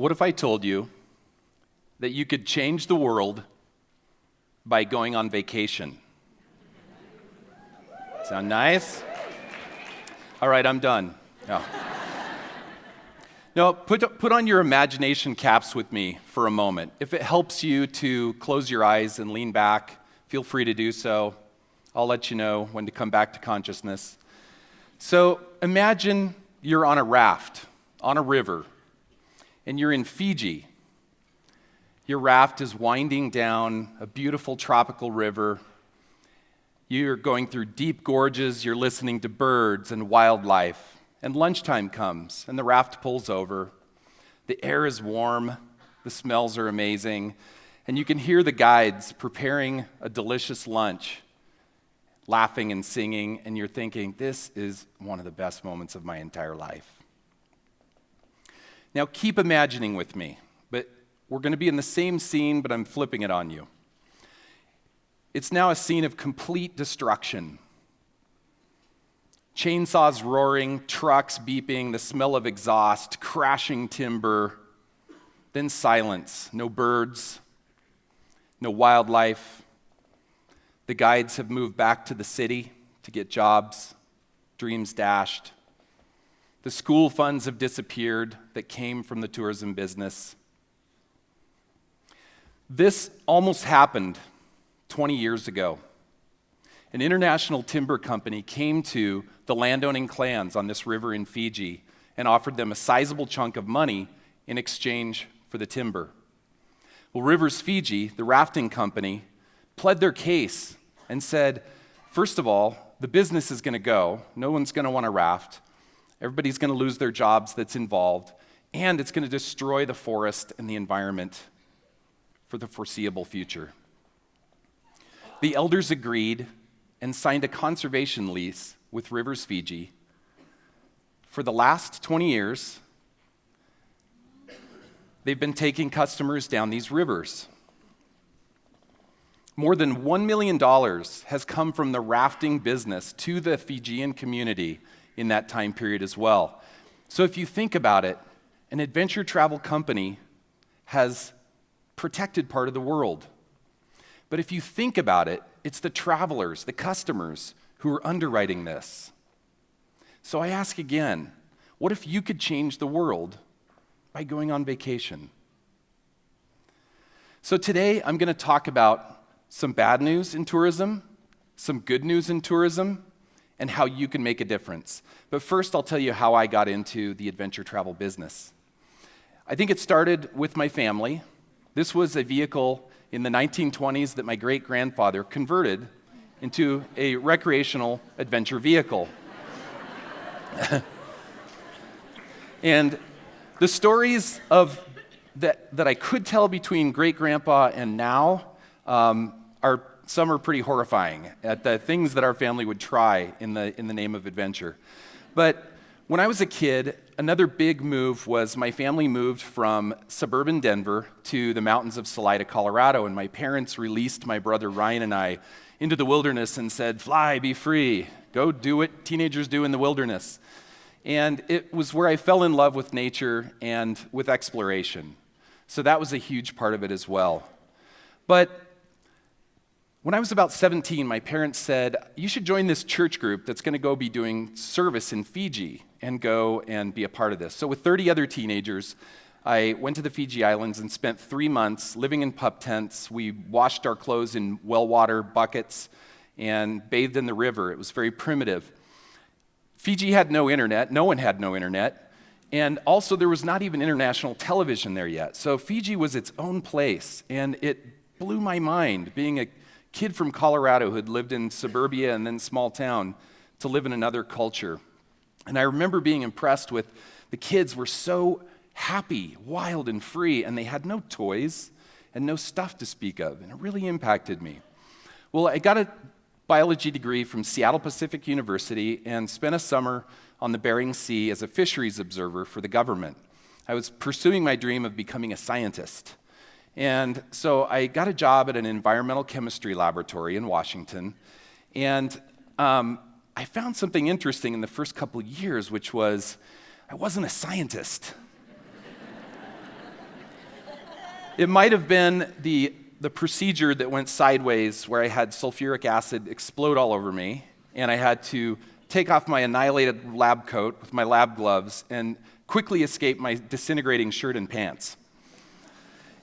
What if I told you that you could change the world by going on vacation? Sound nice? All right, I'm done. No, put on your imagination caps with me for a moment. If it helps you to close your eyes and lean back, feel free to do so. I'll let you know when to come back to consciousness. So imagine you're on a raft, on a river, and you're in Fiji. Your raft is winding down a beautiful tropical river. You're going through deep gorges, you're listening to birds and wildlife, and lunchtime comes, and the raft pulls over. The air is warm, the smells are amazing, and you can hear the guides preparing a delicious lunch, laughing and singing, and you're thinking, this is one of the best moments of my entire life. Now keep imagining with me, but we're going to be in the same scene, but I'm flipping it on you. It's now a scene of complete destruction. Chainsaws roaring, trucks beeping, the smell of exhaust, crashing timber, then silence. No birds, no wildlife. The guides have moved back to the city to get jobs, dreams dashed. The school funds have disappeared that came from the tourism business. This almost happened 20 years ago. An international timber company came to the landowning clans on this river in Fiji and offered them a sizable chunk of money in exchange for the timber. Well, Rivers Fiji, the rafting company, pled their case and said, first of all, the business is going to go. No one's going to want to raft. Everybody's going to lose their jobs that's involved, and it's going to destroy the forest and the environment for the foreseeable future. The elders agreed and signed a conservation lease with Rivers Fiji. For the last 20 years, they've been taking customers down these rivers. More than $1 million has come from the rafting business to the Fijian community in that time period as well. So if you think about it, an adventure travel company has protected part of the world. But if you think about it, it's the travelers, the customers, who are underwriting this. So I ask again, what if you could change the world by going on vacation? So today I'm going to talk about some bad news in tourism, some good news in tourism, and how you can make a difference. But first, I'll tell you how I got into the adventure travel business. I think it started with my family. This was a vehicle in the 1920s that my great-grandfather converted into a recreational adventure vehicle. And the stories of that I could tell between great-grandpa and now some are pretty horrifying at the things that our family would try in the name of adventure. But when I was a kid, another big move was my family moved from suburban Denver to the mountains of Salida, Colorado, and my parents released my brother Ryan and I into the wilderness and said, fly, be free, go do what teenagers do in the wilderness. And it was where I fell in love with nature and with exploration. So that was a huge part of it as well. But when I was about 17, my parents said, you should join this church group that's going to go be doing service in Fiji and go and be a part of this. So with 30 other teenagers, I went to the Fiji Islands and spent 3 months living in pup tents. We washed our clothes in well water buckets and bathed in the river. It was very primitive. Fiji had no internet. No one had no internet. And also there was not even international television there yet. So Fiji was its own place, and it blew my mind being a kid from Colorado who had lived in suburbia and then small town to live in another culture. And I remember being impressed with the kids were so happy, wild, and free, and they had no toys and no stuff to speak of, and it really impacted me. Well, I got a biology degree from Seattle Pacific University and spent a summer on the Bering Sea as a fisheries observer for the government. I was pursuing my dream of becoming a scientist. And so I got a job at an environmental chemistry laboratory in Washington, and I found something interesting in the first couple of years, which was I wasn't a scientist. It might have been the procedure that went sideways where I had sulfuric acid explode all over me, and I had to take off my annihilated lab coat with my lab gloves and quickly escape my disintegrating shirt and pants.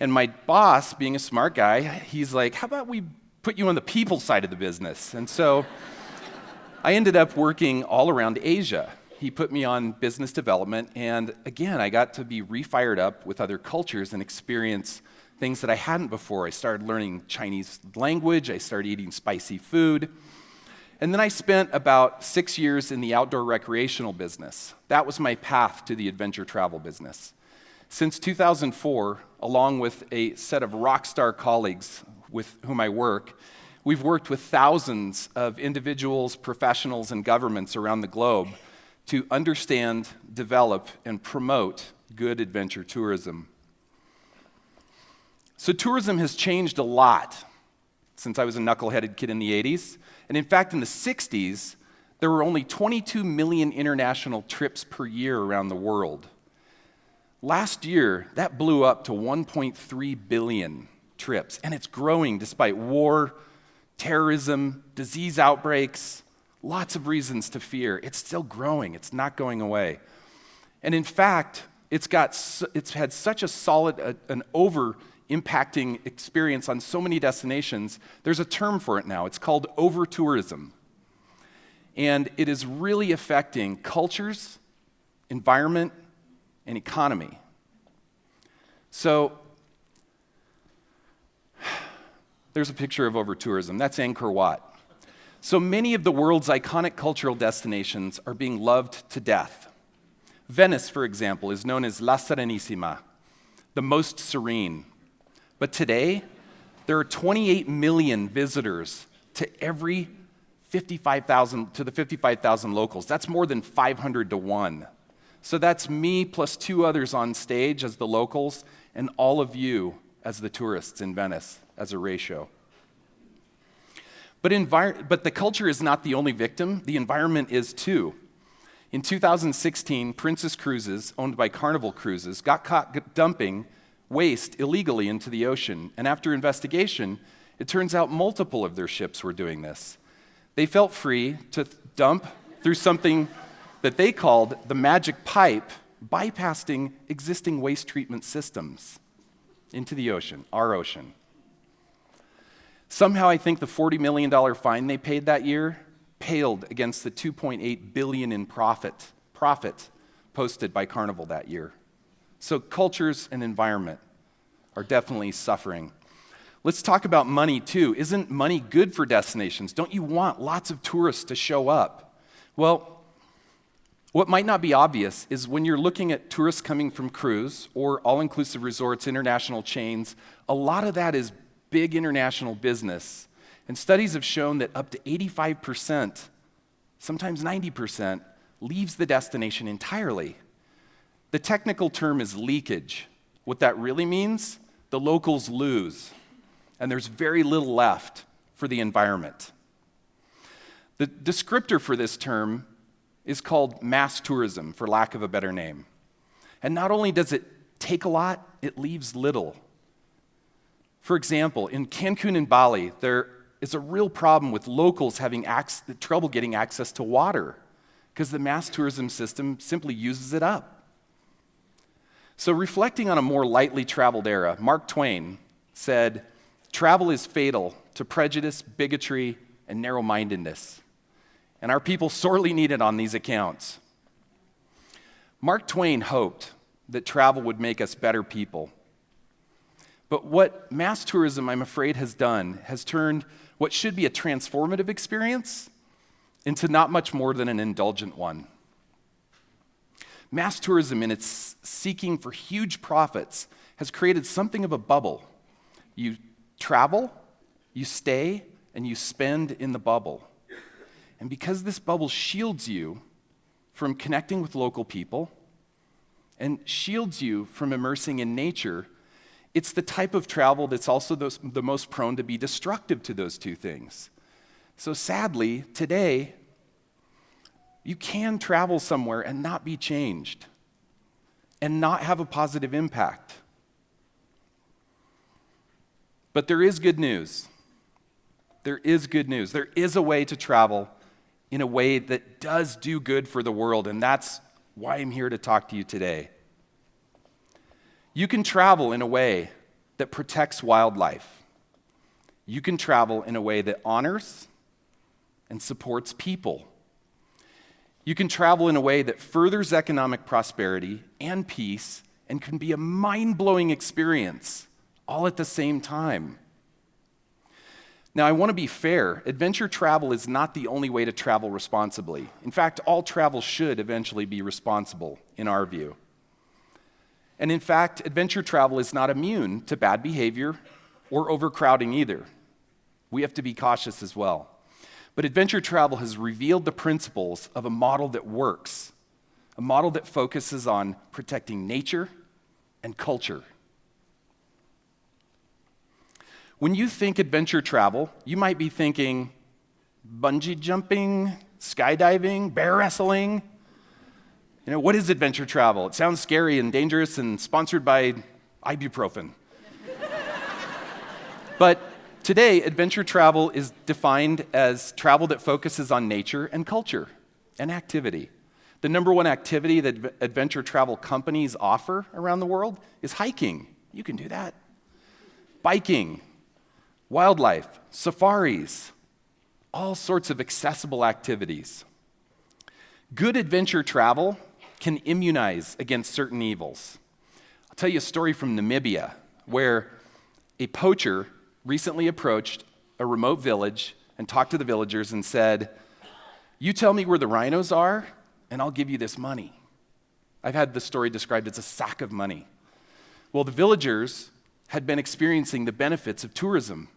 And my boss, being a smart guy, he's like, how about we put you on the people side of the business? And so I ended up working all around Asia. He put me on business development, and again, I got to be refired up with other cultures and experience things that I hadn't before. I started learning Chinese language, I started eating spicy food, and then I spent about 6 years in the outdoor recreational business. That was my path to the adventure travel business. Since 2004, along with a set of rock star colleagues with whom I work, we've worked with thousands of individuals, professionals, and governments around the globe to understand, develop, and promote good adventure tourism. So tourism has changed a lot since I was a knuckleheaded kid in the 80s. And in fact, in the 60s, there were only 22 million international trips per year around the world. Last year, that blew up to 1.3 billion trips, and it's growing despite war, terrorism, disease outbreaks, lots of reasons to fear. It's still growing. It's not going away. And in fact, it's had such a solid, an over-impacting experience on so many destinations, there's a term for it now. It's called over-tourism. And it is really affecting cultures, environment, and economy. So, there's a picture of over-tourism. That's Angkor Wat. So many of the world's iconic cultural destinations are being loved to death. Venice, for example, is known as La Serenissima, the most serene. But today, there are 28 million visitors to the 55,000 locals. That's more than 500 to 1. So that's me plus 2 others on stage as the locals, and all of you as the tourists in Venice as a ratio. But the culture is not the only victim, the environment is too. In 2016, Princess Cruises, owned by Carnival Cruises, got caught dumping waste illegally into the ocean, and after investigation, it turns out multiple of their ships were doing this. They felt free to dump through something that they called the magic pipe, bypassing existing waste treatment systems into the ocean, our ocean. Somehow I think the $40 million fine they paid that year paled against the $2.8 billion in profit posted by Carnival that year. So cultures and environment are definitely suffering. Let's talk about money too. Isn't money good for destinations? Don't you want lots of tourists to show up? Well, what might not be obvious is when you're looking at tourists coming from cruise or all-inclusive resorts, international chains, a lot of that is big international business. And studies have shown that up to 85%, sometimes 90%, leaves the destination entirely. The technical term is leakage. What that really means, the locals lose, and there's very little left for the environment. The descriptor for this term is called mass tourism, for lack of a better name. And not only does it take a lot, it leaves little. For example, in Cancun and Bali, there is a real problem with locals having trouble getting access to water because the mass tourism system simply uses it up. So reflecting on a more lightly traveled era, Mark Twain said, "Travel is fatal to prejudice, bigotry, and narrow-mindedness." And our people sorely need it on these accounts. Mark Twain hoped that travel would make us better people. But what mass tourism, I'm afraid, has done has turned what should be a transformative experience into not much more than an indulgent one. Mass tourism, in its seeking for huge profits, has created something of a bubble. You travel, you stay, and you spend in the bubble. And because this bubble shields you from connecting with local people and shields you from immersing in nature, it's the type of travel that's also the most prone to be destructive to those two things. So sadly, today, you can travel somewhere and not be changed and not have a positive impact. But there is good news. There is good news. There is a way to travel in a way that does do good for the world, and that's why I'm here to talk to you today. You can travel in a way that protects wildlife. You can travel in a way that honors and supports people. You can travel in a way that furthers economic prosperity and peace and can be a mind-blowing experience all at the same time. Now, I want to be fair. Adventure travel is not the only way to travel responsibly. In fact, all travel should eventually be responsible, in our view. And in fact, adventure travel is not immune to bad behavior or overcrowding either. We have to be cautious as well. But adventure travel has revealed the principles of a model that works, a model that focuses on protecting nature and culture. When you think adventure travel, you might be thinking bungee jumping, skydiving, bear wrestling. What is adventure travel? It sounds scary and dangerous and sponsored by ibuprofen. But today, adventure travel is defined as travel that focuses on nature and culture and activity. The number one activity that adventure travel companies offer around the world is hiking. You can do that. Biking, wildlife, safaris, all sorts of accessible activities. Good adventure travel can immunize against certain evils. I'll tell you a story from Namibia, where a poacher recently approached a remote village and talked to the villagers and said, "You tell me where the rhinos are, and I'll give you this money." I've had the story described as a sack of money. Well, the villagers had been experiencing the benefits of tourism.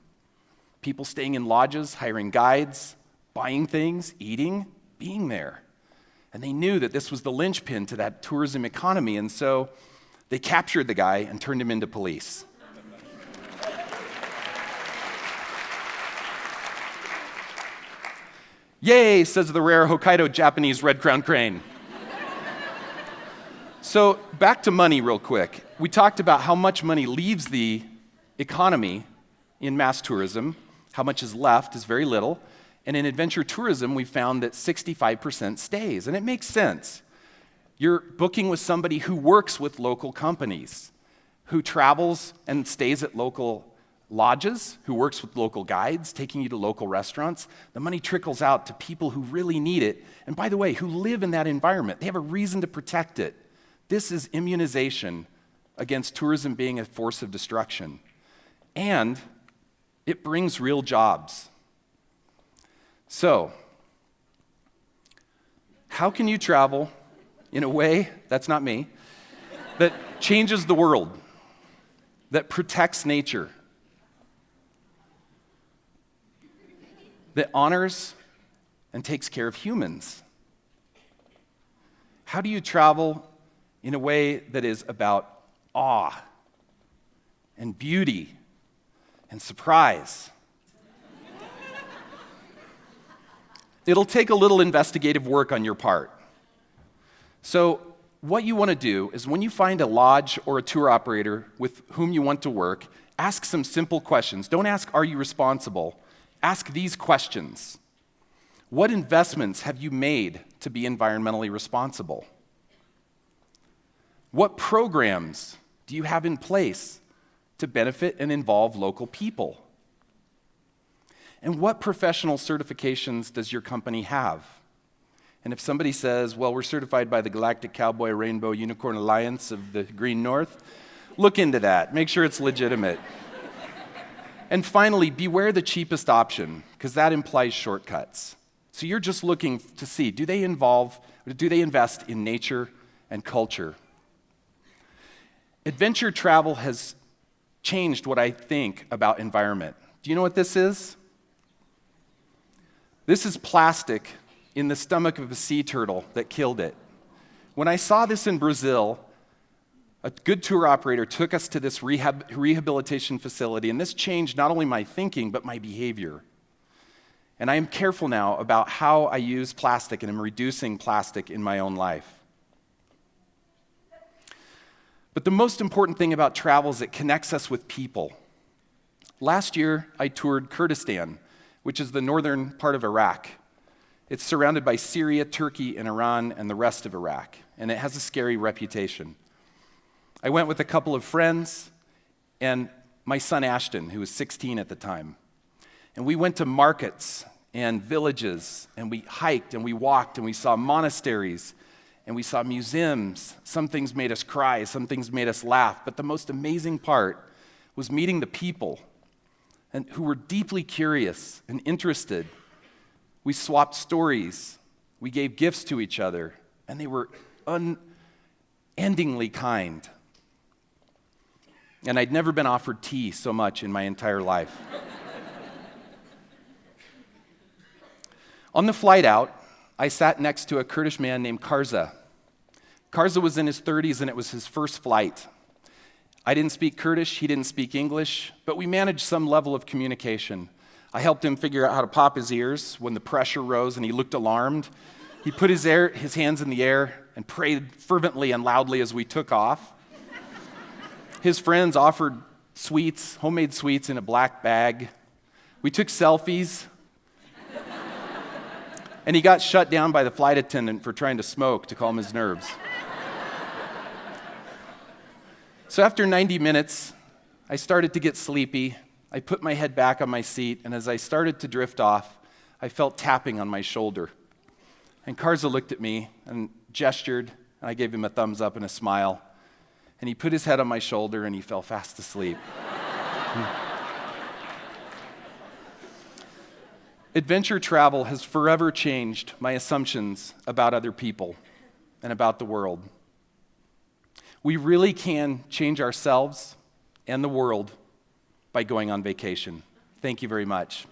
People staying in lodges, hiring guides, buying things, eating, being there. And they knew that this was the linchpin to that tourism economy, and so they captured the guy and turned him into police. Yay, says the rare Hokkaido Japanese red-crowned crane. So back to money real quick. We talked about how much money leaves the economy in mass tourism. How much is left is very little. And in adventure tourism, we found that 65% stays, and it makes sense. You're booking with somebody who works with local companies, who travels and stays at local lodges, who works with local guides, taking you to local restaurants. The money trickles out to people who really need it, and by the way, who live in that environment. They have a reason to protect it. This is immunization against tourism being a force of destruction. And it brings real jobs. So, how can you travel in a way, that's not me, that changes the world, that protects nature, that honors and takes care of humans? How do you travel in a way that is about awe and beauty and surprise? It'll take a little investigative work on your part. So what you want to do is when you find a lodge or a tour operator with whom you want to work, ask some simple questions. Don't ask, "Are you responsible?" Ask these questions. What investments have you made to be environmentally responsible? What programs do you have in place to benefit and involve local people? And what professional certifications does your company have? And if somebody says, "Well, we're certified by the Galactic Cowboy Rainbow Unicorn Alliance of the Green North," look into that. Make sure it's legitimate. And finally, beware the cheapest option, because that implies shortcuts. So you're just looking to see, do they invest in nature and culture? Adventure travel has changed what I think about environment. Do you know what this is? This is plastic in the stomach of a sea turtle that killed it. When I saw this in Brazil, a good tour operator took us to this rehabilitation facility, and this changed not only my thinking, but my behavior. And I am careful now about how I use plastic, and I'm reducing plastic in my own life. But the most important thing about travel is it connects us with people. Last year, I toured Kurdistan, which is the northern part of Iraq. It's surrounded by Syria, Turkey, and Iran, and the rest of Iraq, and it has a scary reputation. I went with a couple of friends and my son Ashton, who was 16 at the time. And we went to markets and villages, and we hiked and we walked, and we saw monasteries, and we saw museums. Some things made us cry, some things made us laugh, but the most amazing part was meeting the people and who were deeply curious and interested. We swapped stories, we gave gifts to each other, and they were unendingly kind. And I'd never been offered tea so much in my entire life. On the flight out, I sat next to a Kurdish man named Karza. Karza was in his 30s, and it was his first flight. I didn't speak Kurdish, he didn't speak English, but we managed some level of communication. I helped him figure out how to pop his ears when the pressure rose and he looked alarmed. He put his hands in the air and prayed fervently and loudly as we took off. His friends offered sweets, homemade sweets in a black bag. We took selfies. And he got shut down by the flight attendant for trying to smoke to calm his nerves. So after 90 minutes, I started to get sleepy. I put my head back on my seat, and as I started to drift off, I felt tapping on my shoulder. And Karza looked at me and gestured, and I gave him a thumbs up and a smile. And he put his head on my shoulder, and he fell fast asleep. Adventure travel has forever changed my assumptions about other people and about the world. We really can change ourselves and the world by going on vacation. Thank you very much.